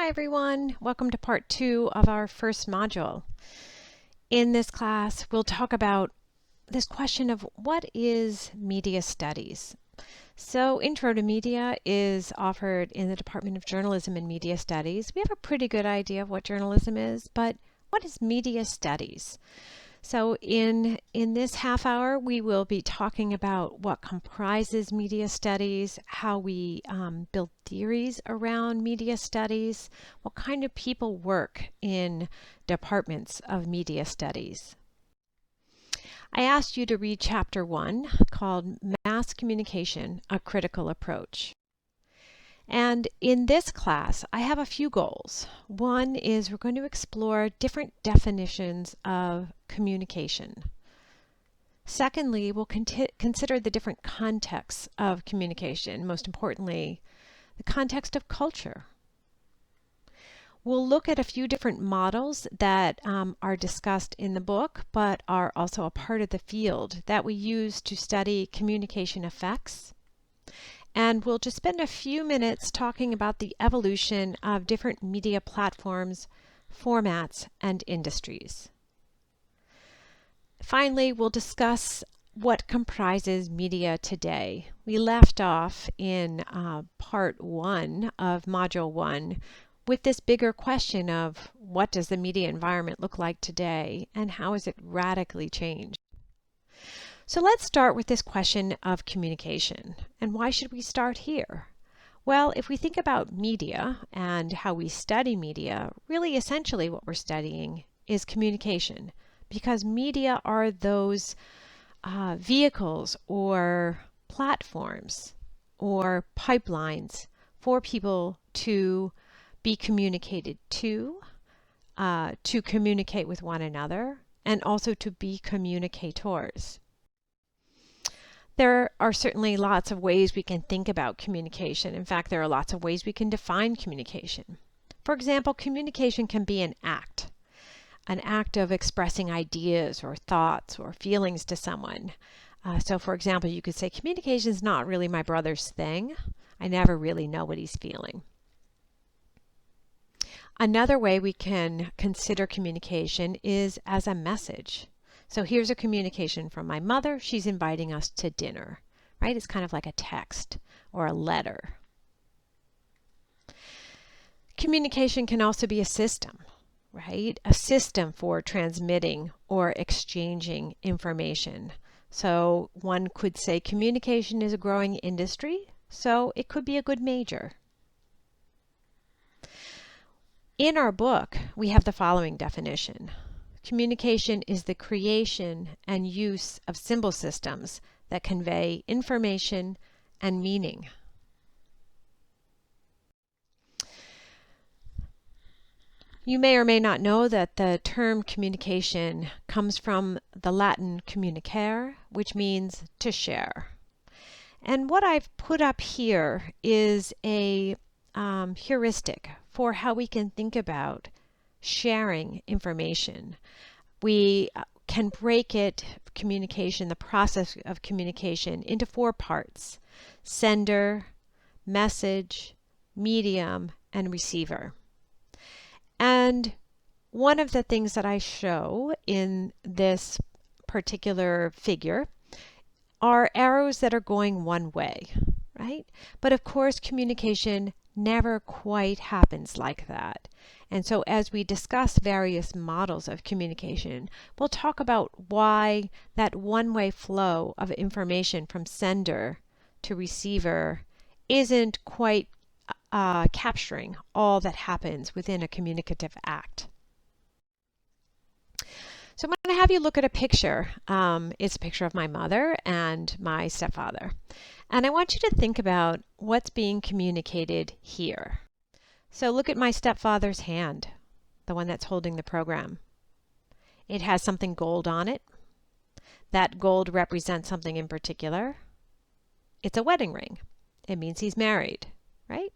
Hi everyone, welcome to part 2 of our first module. In this class, we'll talk about this question of what is media studies. So Intro to Media is offered in the Department of Journalism and Media Studies. We have a pretty good idea of what journalism is, but what is media studies? So in this half hour, we will be talking about what comprises media studies, how we build theories around media studies, what kind of people work in departments of media studies. I asked you to read chapter 1 called Mass Communication, a Critical Approach. And in this class, I have a few goals. One is we're going to explore different definitions of communication. Secondly, we'll consider the different contexts of communication, most importantly, the context of culture. We'll look at a few different models that are discussed in the book, but are also a part of the field that we use to study communication effects. And we'll just spend a few minutes talking about the evolution of different media platforms, formats, and industries. Finally, we'll discuss what comprises media today. We left off in part 1 of module 1 with this bigger question of what does the media environment look like today and how has it radically changed? So let's start with this question of communication. And why should we start here? Well, if we think about media and how we study media, really essentially what we're studying is communication, because media are those vehicles or platforms or pipelines for people to be communicated to communicate with one another, and also to be communicators. There are certainly lots of ways we can think about communication. In fact, there are lots of ways we can define communication. For example, communication can be an act of expressing ideas or thoughts or feelings to someone. So for example, you could say communication is not really my brother's thing. I never really know what he's feeling. Another way we can consider communication is as a message. So here's a communication from my mother. She's inviting us to dinner, right? It's kind of like a text or a letter. Communication can also be a system, right? A system for transmitting or exchanging information. So one could say communication is a growing industry, so it could be a good major. In our book, we have the following definition. Communication is the creation and use of symbol systems that convey information and meaning. You may or may not know that the term communication comes from the Latin communicare, which means to share. And what I've put up here is a heuristic for how we can think about sharing information. We can break the process of communication, into 4 parts: sender, message, medium, and receiver. And one of the things that I show in this particular figure are arrows that are going one way, right? But of course, communication never quite happens like that. And so as we discuss various models of communication, we'll talk about why that one-way flow of information from sender to receiver isn't quite capturing all that happens within a communicative act. So I'm going to have you look at a picture. It's a picture of my mother and my stepfather. And I want you to think about what's being communicated here. So look at my stepfather's hand, the one that's holding the program. It has something gold on it. That gold represents something in particular. It's a wedding ring. It means he's married, right?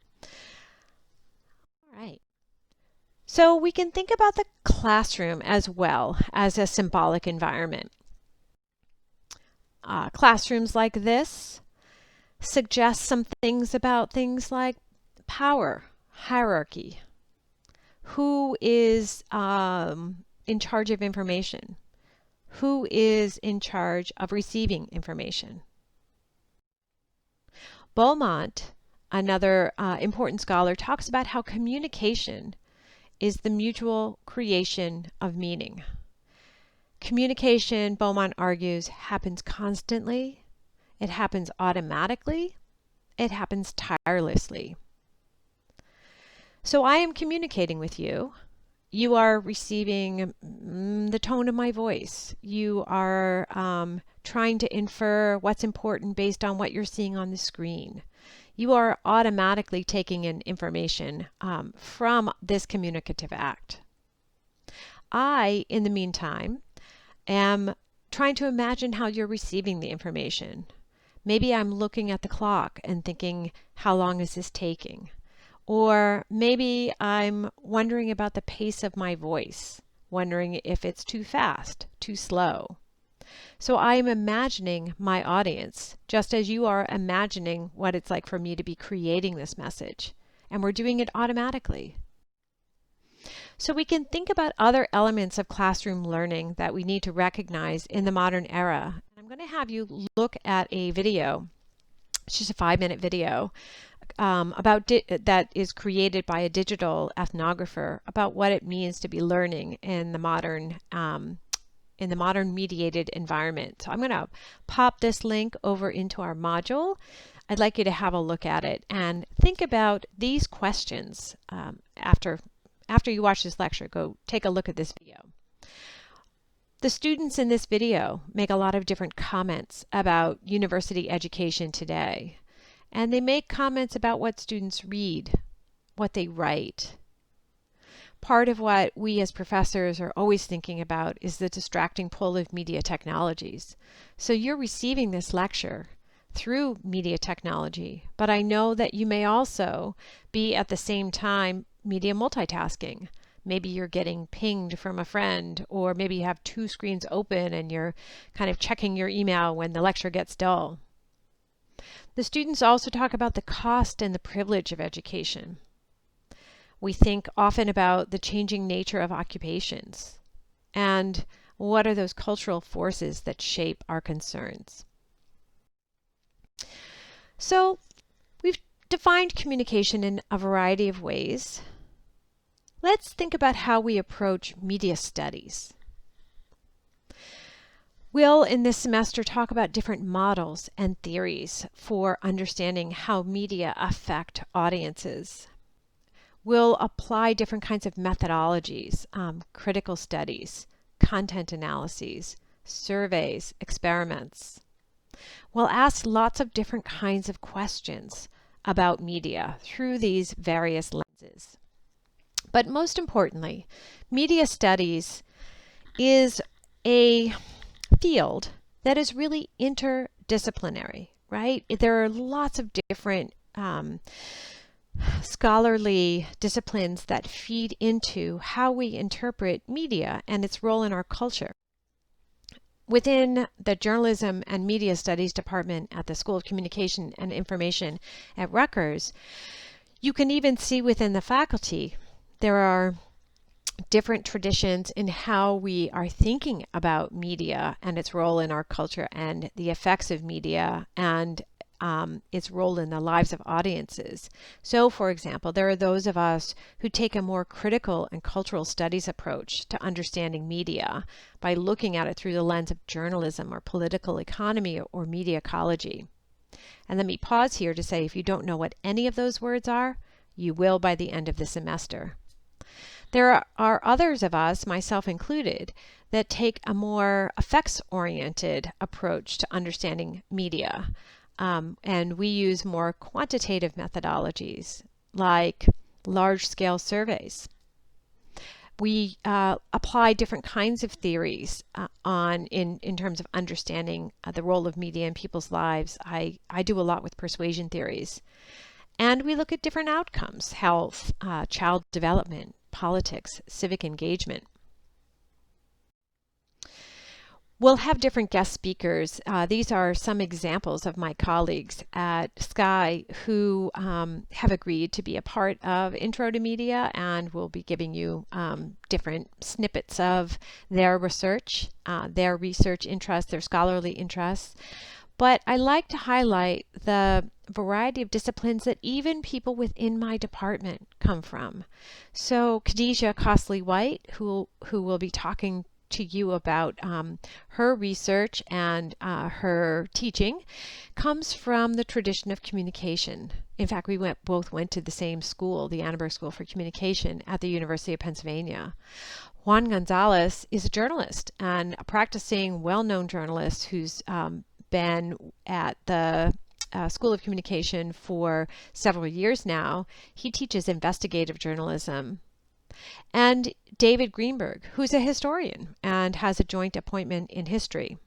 All right. So we can think about the classroom as well as a symbolic environment. Classrooms like this suggest some things about things like power, hierarchy, Who is in charge of information? Who is in charge of receiving information? Beaumont, another important scholar, talks about how communication is the mutual creation of meaning. Communication, Beaumont argues, happens constantly, it happens automatically, it happens tirelessly. So I am communicating with you. You are receiving the tone of my voice. You are trying to infer what's important based on what you're seeing on the screen. You are automatically taking in information from this communicative act. I, in the meantime, am trying to imagine how you're receiving the information. Maybe I'm looking at the clock and thinking, how long is this taking? Or maybe I'm wondering about the pace of my voice, wondering if it's too fast, too slow. So I am imagining my audience, just as you are imagining what it's like for me to be creating this message. And we're doing it automatically. So we can think about other elements of classroom learning that we need to recognize in the modern era. I'm going to have you look at a video. It's just a 5-minute video that is created by a digital ethnographer about what it means to be learning in the modern mediated environment. So I'm going to pop this link over into our module. I'd like you to have a look at it and think about these questions after you watch this lecture. Go take a look at this video. The students in this video make a lot of different comments about university education today. And they make comments about what students read, what they write. Part of what we as professors are always thinking about is the distracting pull of media technologies. So you're receiving this lecture through media technology, but I know that you may also be at the same time media multitasking. Maybe you're getting pinged from a friend, or maybe you have 2 screens open and you're kind of checking your email when the lecture gets dull. The students also talk about the cost and the privilege of education. We think often about the changing nature of occupations and what are those cultural forces that shape our concerns. So we've defined communication in a variety of ways. Let's think about how we approach media studies. We'll, in this semester, talk about different models and theories for understanding how media affect audiences. We'll apply different kinds of methodologies, critical studies, content analyses, surveys, experiments. We'll ask lots of different kinds of questions about media through these various lenses. But most importantly, media studies is a field that is really interdisciplinary, right? There are lots of different scholarly disciplines that feed into how we interpret media and its role in our culture. Within the Journalism and Media Studies Department at the School of Communication and Information at Rutgers, you can even see within the faculty there are different traditions in how we are thinking about media and its role in our culture and the effects of media and its role in the lives of audiences. So, for example, there are those of us who take a more critical and cultural studies approach to understanding media by looking at it through the lens of journalism or political economy or media ecology. And let me pause here to say if you don't know what any of those words are, you will by the end of the semester. There are others of us, myself included, that take a more effects-oriented approach to understanding media. And we use more quantitative methodologies like large-scale surveys. We apply different kinds of theories in terms of understanding the role of media in people's lives. I do a lot with persuasion theories. And we look at different outcomes: health, child development, politics, civic engagement. We'll have different guest speakers. These are some examples of my colleagues at Sky who have agreed to be a part of Intro to Media, and will be giving you different snippets of their research interests, their scholarly interests. But I like to highlight the variety of disciplines that even people within my department come from. So Khadijah Costley-White, who will be talking to you about her research and her teaching, comes from the tradition of communication. In fact, we both went to the same school, the Annenberg School for Communication at the University of Pennsylvania. Juan Gonzalez is a journalist and a practicing, well-known journalist who's been at the School of Communication for several years now. He teaches investigative journalism. And David Greenberg, who's a historian and has a joint appointment in history.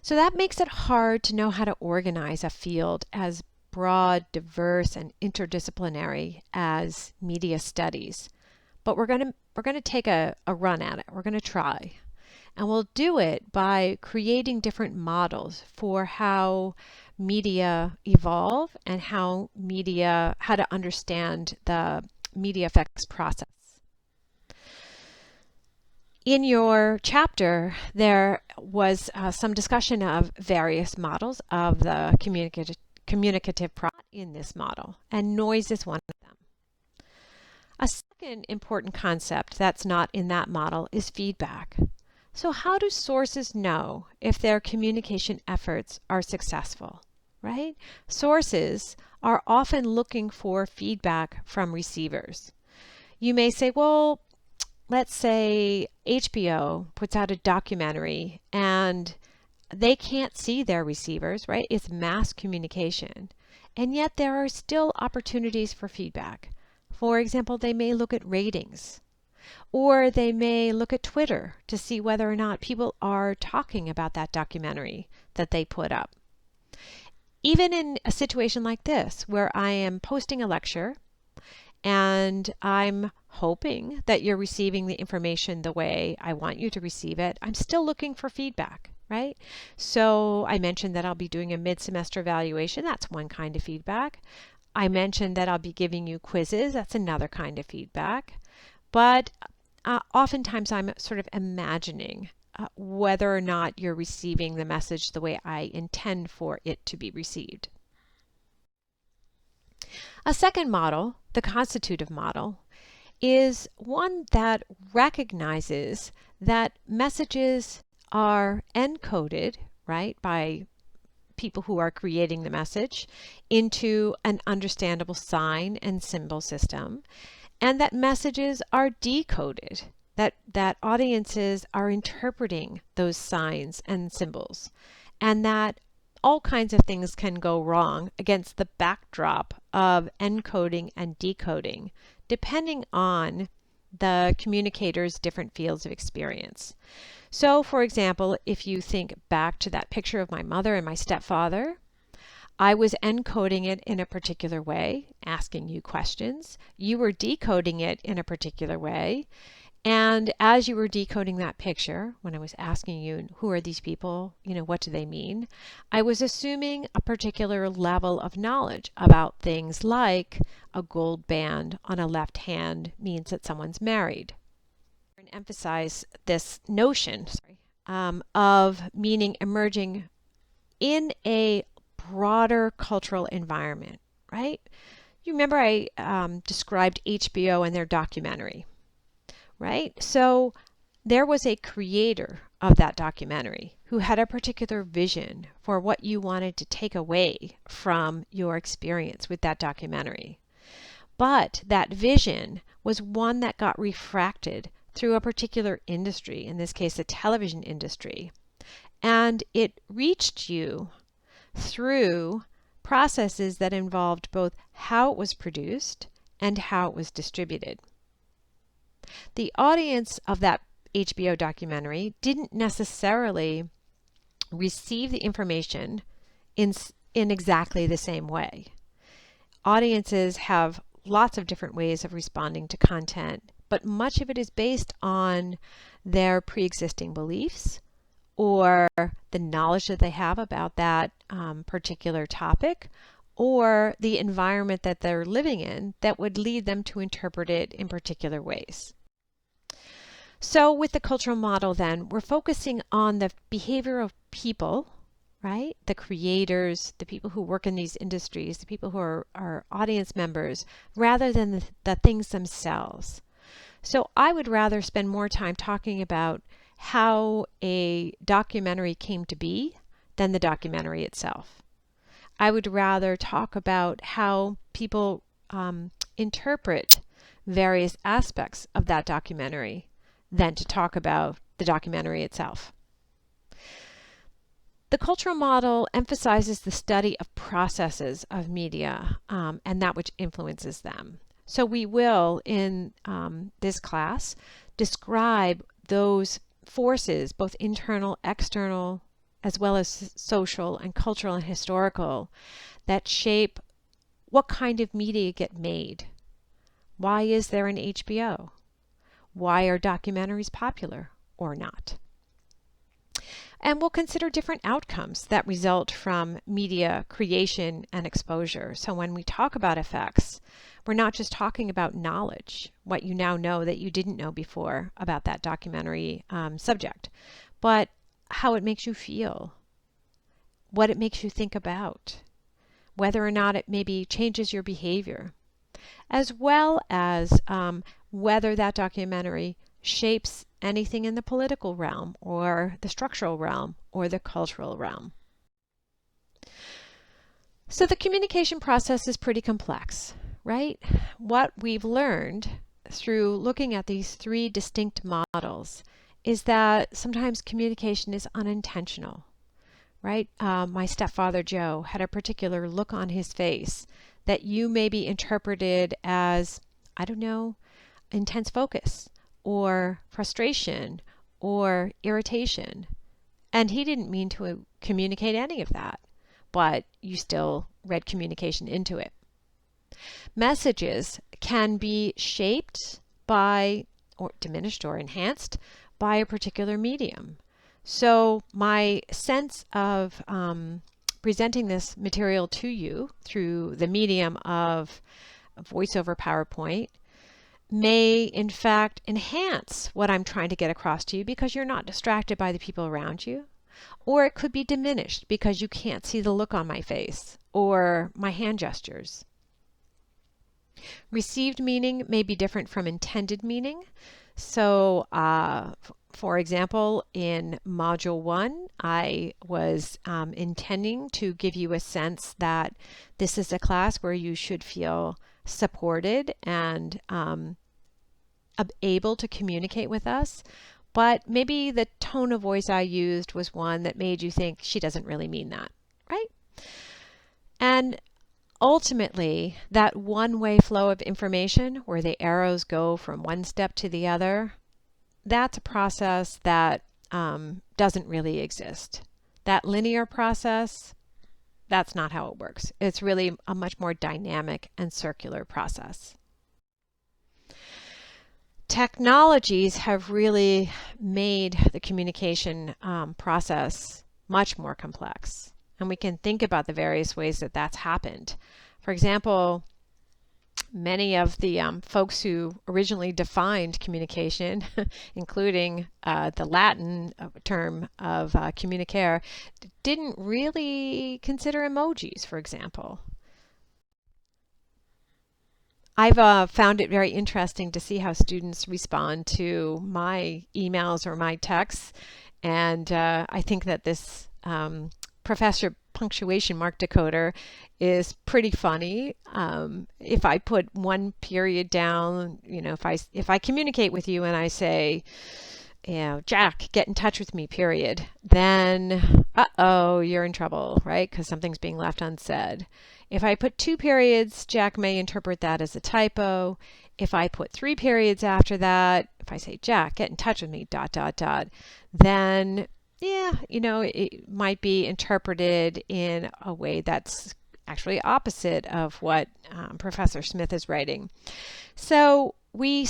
So that makes it hard to know how to organize a field as broad, diverse, and interdisciplinary as media studies. But we're going to take a run at it. We're going to try. And we'll do it by creating different models for how media evolve and how to understand the media effects process. In your chapter, there was some discussion of various models of the communicative process in this model, and noise is one of them. A second important concept that's not in that model is feedback. So how do sources know if their communication efforts are successful, right? Sources are often looking for feedback from receivers. You may say, well, let's say HBO puts out a documentary and they can't see their receivers, right? It's mass communication. And yet there are still opportunities for feedback. For example, they may look at ratings. Or they may look at Twitter to see whether or not people are talking about that documentary that they put up. Even in a situation like this, where I am posting a lecture and I'm hoping that you're receiving the information the way I want you to receive it, I'm still looking for feedback, right? So I mentioned that I'll be doing a mid-semester evaluation. That's one kind of feedback. I mentioned that I'll be giving you quizzes. That's another kind of feedback. But oftentimes I'm sort of imagining whether or not you're receiving the message the way I intend for it to be received. A second model, the constitutive model, is one that recognizes that messages are encoded, right, by people who are creating the message into an understandable sign and symbol system, and that messages are decoded, that audiences are interpreting those signs and symbols, and that all kinds of things can go wrong against the backdrop of encoding and decoding, depending on the communicator's different fields of experience. So, for example, if you think back to that picture of my mother and my stepfather, I was encoding it in a particular way, asking you questions. You were decoding it in a particular way. And as you were decoding that picture, when I was asking you, who are these people? What do they mean? I was assuming a particular level of knowledge about things like a gold band on a left hand means that someone's married. And emphasize this notion of meaning emerging in a broader cultural environment, right? You remember I described HBO and their documentary, right? So there was a creator of that documentary who had a particular vision for what you wanted to take away from your experience with that documentary. But that vision was one that got refracted through a particular industry, in this case, the television industry. And it reached you through processes that involved both how it was produced and how it was distributed. The audience of that HBO documentary didn't necessarily receive the information in exactly the same way. Audiences have lots of different ways of responding to content but much of it is based on their pre-existing beliefs or the knowledge that they have about that particular topic, or the environment that they're living in that would lead them to interpret it in particular ways. So with the cultural model then, we're focusing on the behavior of people, right? The creators, the people who work in these industries, the people who are audience members, rather than the things themselves. So I would rather spend more time talking about how a documentary came to be than the documentary itself. I would rather talk about how people interpret various aspects of that documentary than to talk about the documentary itself. The cultural model emphasizes the study of processes of media and that which influences them. So we will, in this class, describe those forces, both internal, external, as well as social and cultural and historical, that shape what kind of media get made. Why is there an HBO? Why are documentaries popular or not? And we'll consider different outcomes that result from media creation and exposure. So when we talk about effects, we're not just talking about knowledge, what you now know that you didn't know before about that documentary subject, but how it makes you feel, what it makes you think about, whether or not it maybe changes your behavior, as well as whether that documentary shapes anything in the political realm or the structural realm or the cultural realm. So the communication process is pretty complex, right? What we've learned through looking at these three distinct models is that sometimes communication is unintentional, right? My stepfather Joe had a particular look on his face that you maybe interpreted as, I don't know, intense focus or frustration or irritation. And he didn't mean to communicate any of that, but you still read communication into it. Messages can be shaped by, or diminished or enhanced by a particular medium. So my sense of presenting this material to you through the medium of voiceover PowerPoint may in fact enhance what I'm trying to get across to you because you're not distracted by the people around you. Or it could be diminished because you can't see the look on my face or my hand gestures. Received meaning may be different from intended meaning. So for example, in Module 1, I was intending to give you a sense that this is a class where you should feel supported and able to communicate with us. But maybe the tone of voice I used was one that made you think she doesn't really mean that, right? And ultimately, that one-way flow of information where the arrows go from one step to the other, that's a process that doesn't really exist. That linear process, that's not how it works. It's really a much more dynamic and circular process. Technologies have really made the communication process much more complex. And we can think about the various ways that that's happened. For example, many of the folks who originally defined communication, including the Latin term of communicare, didn't really consider emojis, for example. I've found it very interesting to see how students respond to my emails or my texts, and I think that this Professor Punctuation Mark Decoder is pretty funny. If I put one period down, you know, if I communicate with you and I say, you know, Jack, get in touch with me, period, then uh-oh, you're in trouble, right? Because something's being left unsaid. If I put 2 periods, Jack may interpret that as a typo. If I put 3 periods after that, if I say, Jack, get in touch with me, ... then, yeah, you know, it might be interpreted in a way that's actually opposite of what Professor Smith is writing. So we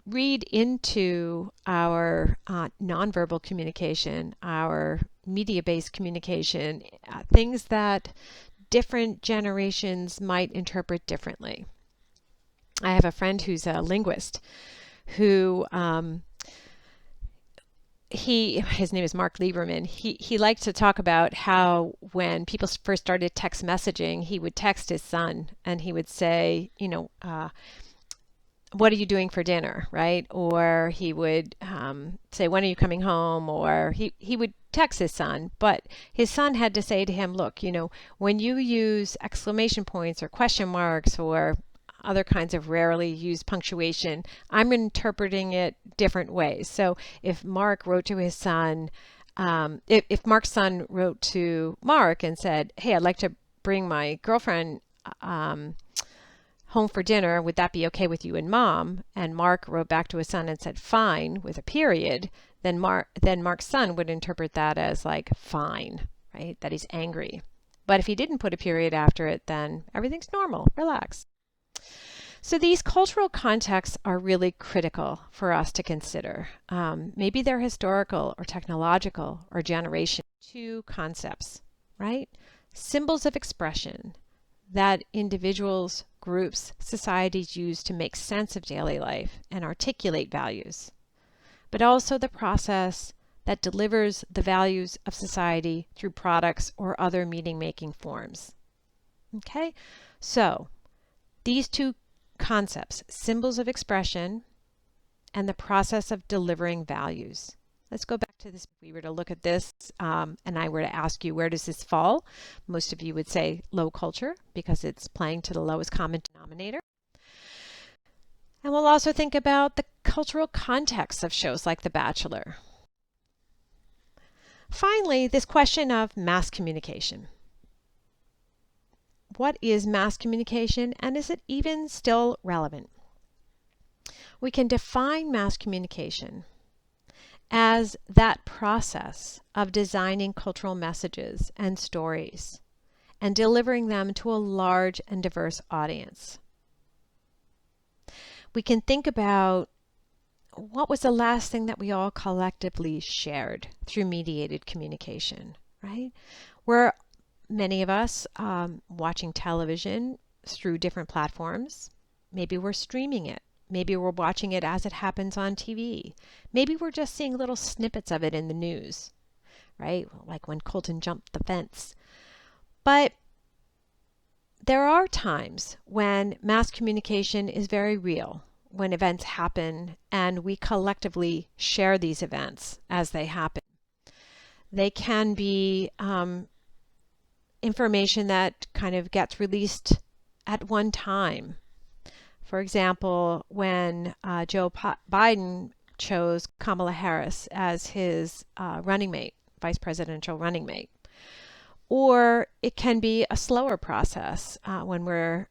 read into our nonverbal communication, our media-based communication, things that different generations might interpret differently. I have a friend who's a linguist who his name is Mark Lieberman. He liked to talk about how when people first started text messaging, he would text his son and he would say, what are you doing for dinner, right? Or he would say, when are you coming home? Or he would text his son, but his son had to say to him, look, when you use exclamation points or question marks or other kinds of rarely used punctuation, I'm interpreting it different ways. So if Mark wrote to his son, if Mark's son wrote to Mark and said, hey, I'd like to bring my girlfriend home for dinner, would that be okay with you and mom? And Mark wrote back to his son and said, fine, with a period, then Mark's son would interpret that as like fine, right? That he's angry. But if he didn't put a period after it, then everything's normal, relax. So these cultural contexts are really critical for us to consider. Maybe they're historical or technological or generational. Two concepts, right? Symbols of expression that individuals, groups, societies use to make sense of daily life and articulate values, but also the process that delivers the values of society through products or other meaning-making forms. Okay, so these two concepts, symbols of expression and the process of delivering values. Let's go back to this. If we were to look at this and I were to ask you, where does this fall? Most of you would say low culture because it's playing to the lowest common denominator. And we'll also think about the cultural context of shows like The Bachelor. Finally, this question of mass communication. What is mass communication, and is it even still relevant? We can define mass communication as that process of designing cultural messages and stories and delivering them to a large and diverse audience. We can think about what was the last thing that we all collectively shared through mediated communication, right? We're many of us watching television through different platforms. Maybe we're streaming it. Maybe we're watching it as it happens on TV. Maybe we're just seeing little snippets of it in the news, right? Like when Colton jumped the fence. But there are times when mass communication is very real, when events happen and we collectively share these events as they happen. They can be information that kind of gets released at one time. For example, when Joe Biden chose Kamala Harris as his running mate, vice presidential running mate. Or it can be a slower process when we're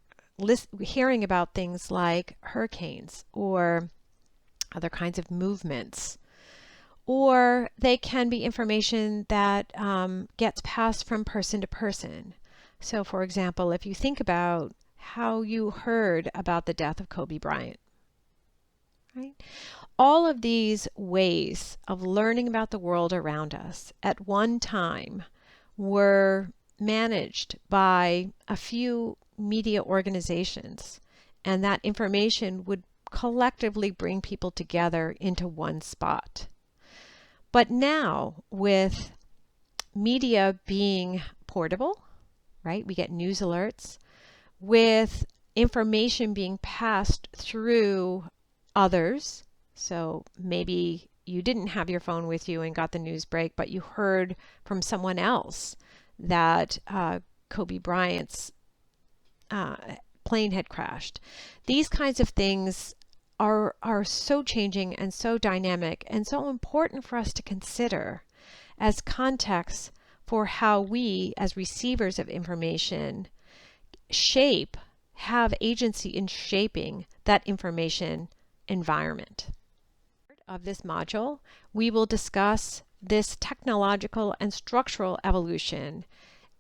hearing about things like hurricanes or other kinds of movements. Or they can be information that gets passed from person to person. So for example, if you think about how you heard about the death of Kobe Bryant, right? All of these ways of learning about the world around us at one time were managed by a few media organizations, and that information would collectively bring people together into one spot. But now, with media being portable, right? We get news alerts, with information being passed through others. So maybe you didn't have your phone with you and got the news break, but you heard from someone else that Kobe Bryant's plane had crashed. These kinds of things are so changing and so dynamic and so important for us to consider as context for how we, as receivers of information, have agency in shaping that information environment. Of this module, we will discuss this technological and structural evolution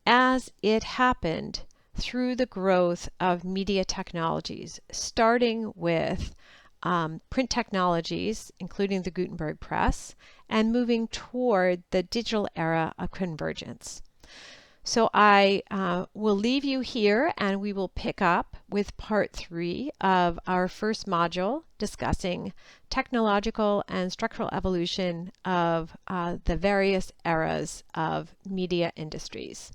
as it happened through the growth of media technologies, starting with print technologies, including the Gutenberg press, and moving toward the digital era of convergence. So I will leave you here, and we will pick up with part 3 of our first module discussing technological and structural evolution of the various eras of media industries.